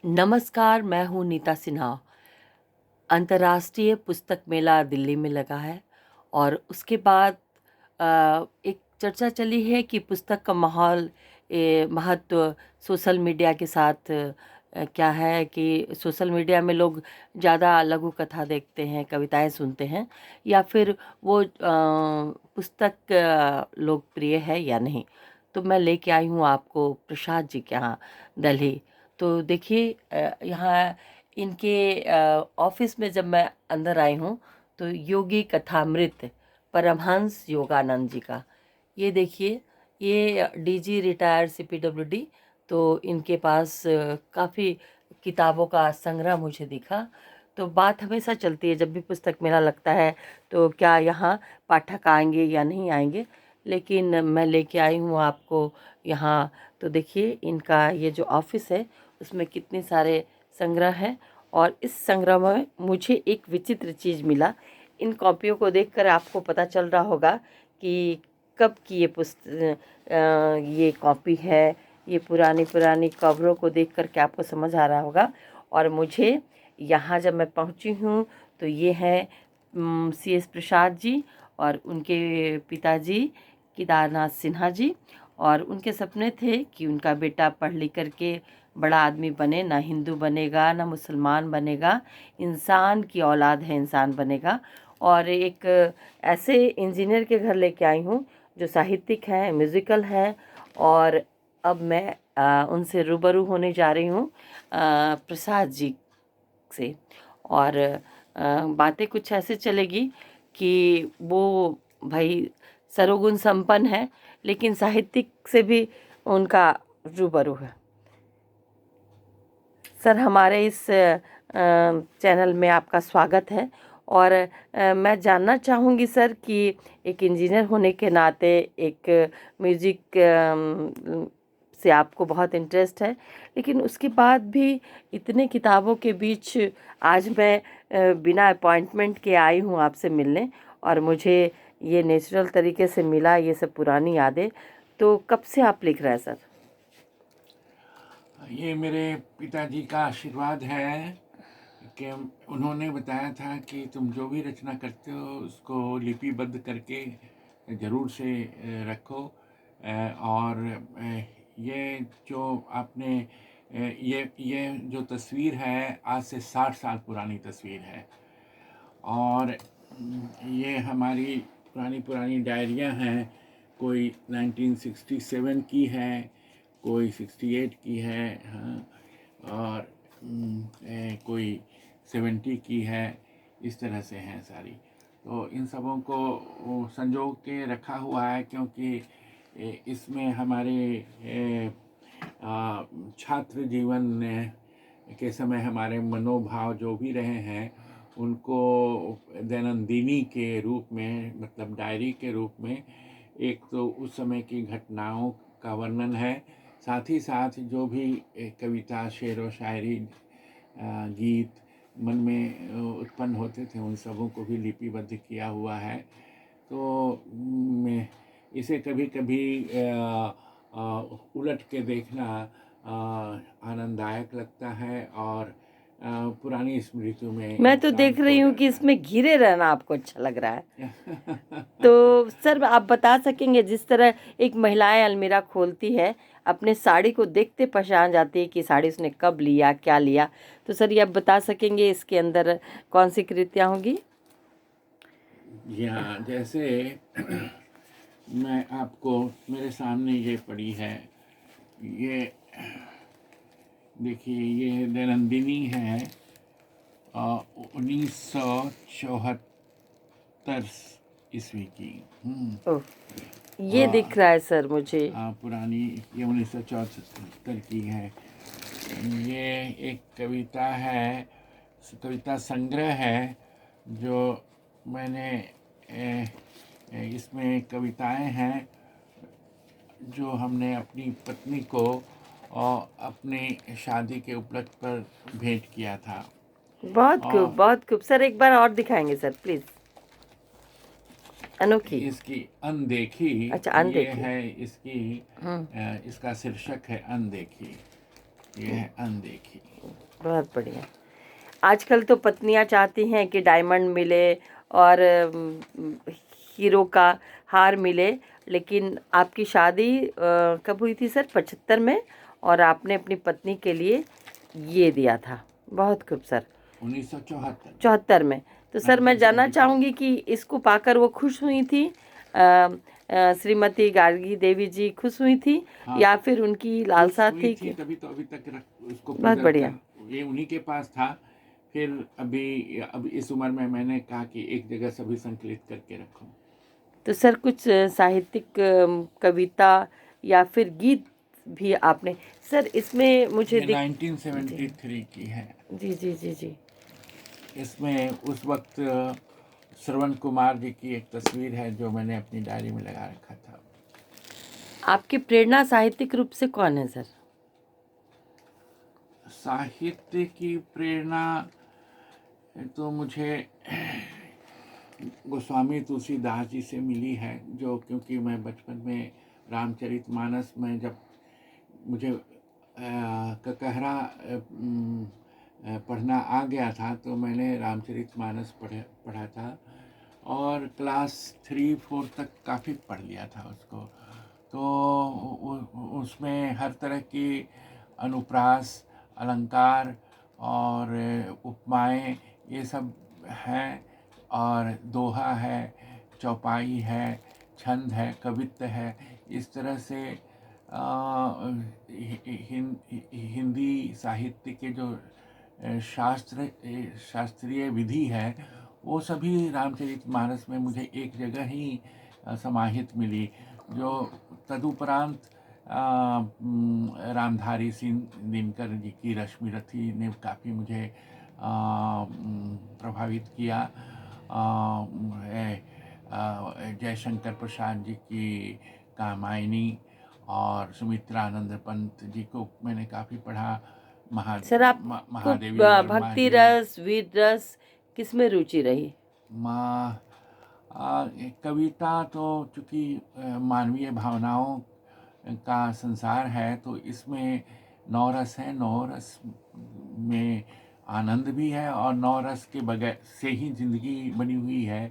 नमस्कार, मैं हूँ नीता सिन्हा। अंतर्राष्ट्रीय पुस्तक मेला दिल्ली में लगा है और उसके बाद एक चर्चा चली है कि पुस्तक का माहौल महत्व सोशल मीडिया के साथ क्या है कि सोशल मीडिया में लोग ज़्यादा लघु कथा देखते हैं, कविताएं सुनते हैं, या फिर वो पुस्तक लोकप्रिय है या नहीं। तो मैं लेके आई हूँ आपको प्रसाद जी के यहाँ दिल्ली। तो देखिए यहाँ इनके ऑफिस में जब मैं अंदर आई हूँ तो योगी कथामृत परमहंस योगानंद जी का, ये देखिए, ये डीजी रिटायर्ड सीपीडब्ल्यूडी। तो इनके पास काफ़ी किताबों का संग्रह मुझे दिखा। तो बात हमेशा चलती है जब भी पुस्तक मेला लगता है, तो क्या यहाँ पाठक आएंगे या नहीं आएंगे। लेकिन मैं लेके आई हूँ आपको यहाँ। तो देखिए इनका ये जो ऑफिस है उसमें कितने सारे संग्रह हैं, और इस संग्रह में मुझे एक विचित्र चीज़ मिला। इन कॉपियों को देखकर आपको पता चल रहा होगा कि कब की ये ये कॉपी है। ये पुरानी पुरानी कवरों को देखकर के आपको समझ आ रहा होगा। और मुझे यहाँ जब मैं पहुँची हूँ तो ये है CS प्रसाद जी और उनके पिताजी केदारनाथ सिन्हा जी। और उनके सपने थे कि उनका बेटा पढ़ लिख करके बड़ा आदमी बने, ना हिंदू बनेगा ना मुसलमान बनेगा, इंसान की औलाद है, इंसान बनेगा। और एक ऐसे इंजीनियर के घर लेके आई हूँ जो साहित्यिक हैं, म्यूज़िकल हैं। और अब मैं उनसे रूबरू होने जा रही हूँ प्रसाद जी से। और बातें कुछ ऐसे चलेगी कि वो भाई सर्वगुण संपन्न है, लेकिन साहित्यिक से भी उनका रूबरू है। सर, हमारे इस चैनल में आपका स्वागत है। और मैं जानना चाहूँगी सर कि एक इंजीनियर होने के नाते एक म्यूज़िक से आपको बहुत इंटरेस्ट है, लेकिन उसके बाद भी इतने किताबों के बीच आज मैं बिना अपॉइंटमेंट के आई हूँ आपसे मिलने, और मुझे ये नेचुरल तरीके से मिला ये सब पुरानी यादें। तो कब से आप लिख रहे हैं सर? ये मेरे पिताजी का आशीर्वाद है कि उन्होंने बताया था कि तुम जो भी रचना करते हो उसको लिपिबद्ध करके ज़रूर से रखो। और ये जो आपने ये जो तस्वीर है आज से 60 साल पुरानी तस्वीर है। और ये हमारी पुरानी पुरानी डायरियाँ हैं। कोई 1967 की है, कोई 68 की है, हाँ, और कोई 70 की है। इस तरह से हैं सारी। तो इन सबों को संजो के रखा हुआ है, क्योंकि इसमें हमारे छात्र जीवन के समय हमारे मनोभाव जो भी रहे हैं उनको दैनंदिनी के रूप में, मतलब डायरी के रूप में, एक तो उस समय की घटनाओं का वर्णन है, साथ ही साथ जो भी कविता, शेर व शायरी, गीत मन में उत्पन्न होते थे उन सबों को भी लिपिबद्ध किया हुआ है। तो इसे कभी कभी उलट के देखना आनंददायक लगता है, और पुरानी स्मृतियों में मैं तो इंसान देख रही खो हूँ कि जाता इसमें घिरे रहना आपको अच्छा लग रहा है। है। तो सर, आप बता सकेंगे, जिस तरह एक महिलाएं अलमीरा खोलती है, अपने साड़ी को देखते पहचान जाती है कि साड़ी उसने कब लिया, क्या लिया। तो सर, ये आप बता सकेंगे इसके अंदर कौन सी कृतियाँ होंगी? या जैसे मैं आपको, मेरे सामने ये पड़ी है, ये देखिए, ये दैनंदिनी है 1974 ईस्वी की। ओह, ये दिख रहा है सर मुझे। पुरानी, ये 1974 की है। ये एक कविता है, कविता संग्रह है जो मैंने इसमें कविताएं हैं जो हमने अपनी पत्नी को और अपनी शादी के उपलक्ष्य पर भेंट किया था। बहुत खूब, और बहुत खूब सर, एक बार और दिखाएंगे सर प्लीज। अनोखी। इसकी अनदेखी, अच्छा, ये अनदेखी। है इसकी हम्म। इसका शीर्षक है अनदेखी। ये है अनदेखी। बहुत बढ़िया। आजकल तो पत्नियां चाहती हैं कि डायमंड मिले और हीरो का हार मिले, लेकिन आपकी शादी कब हुई थी सर? 75 में, और आपने अपनी पत्नी के लिए ये दिया था। बहुत खूब सर। 1974 74 में। तो सर मैं जानना 1974। चाहूँगी कि इसको पाकर वो खुश हुई थी, श्रीमती गार्गी देवी जी खुश हुई थी, हाँ, या फिर उनकी खुश लालसा हुई थी थी, कि? तभी तो अभी तक उसको बहुत प्रिजर्व बढ़िया। कर, ये उन्हीं के पास था। फिर अब इस उम्र में मैंने कहा कि एक जगह सभी संकलित करके रखो। तो सर कुछ साहित्यिक कविता या फिर गीत भी आपने सर इसमें मुझे ये दिख? जी 1973 की है। जी जी जी जी। इसमें उस वक्त श्रवण कुमार जी की एक तस्वीर है जो मैंने अपनी डायरी में लगा रखा था। आपकी प्रेरणा साहित्यिक रूप से कौन है सर? साहित्य की प्रेरणा तो मुझे गोस्वामी तुलसीदास जी से मिली है, जो क्योंकि मैं बचपन में रामचरितमानस में जब मुझे ककहरा पढ़ना आ गया था, तो मैंने रामचरितमानस पढ़ा था और क्लास 3-4 तक काफ़ी पढ़ लिया था उसको। तो उसमें हर तरह की अनुप्रास, अलंकार और उपमाएँ ये सब हैं, और दोहा है, चौपाई है, छंद है, कवित्त है। इस तरह से हिंदी साहित्य के जो शास्त्रीय विधि है, वो सभी रामचरितमानस में मुझे एक जगह ही समाहित मिली। जो तदुपरांत रामधारी सिंह दिनकर जी की रश्मिरथी ने काफ़ी मुझे प्रभावित किया। जयशंकर प्रसाद जी की कामायनी और सुमित्रानंद पंत जी को मैंने काफ़ी पढ़ा। सर आपको महादेवी वर्मा भक्ति जी। रस, वीर रस किसमें रुचि रही? माँ कविता तो चूँकि मानवीय भावनाओं का संसार है, तो इसमें 9 रस हैं। 9 रस में आनंद भी है, और 9 रस के बगैर से ही ज़िंदगी बनी हुई है।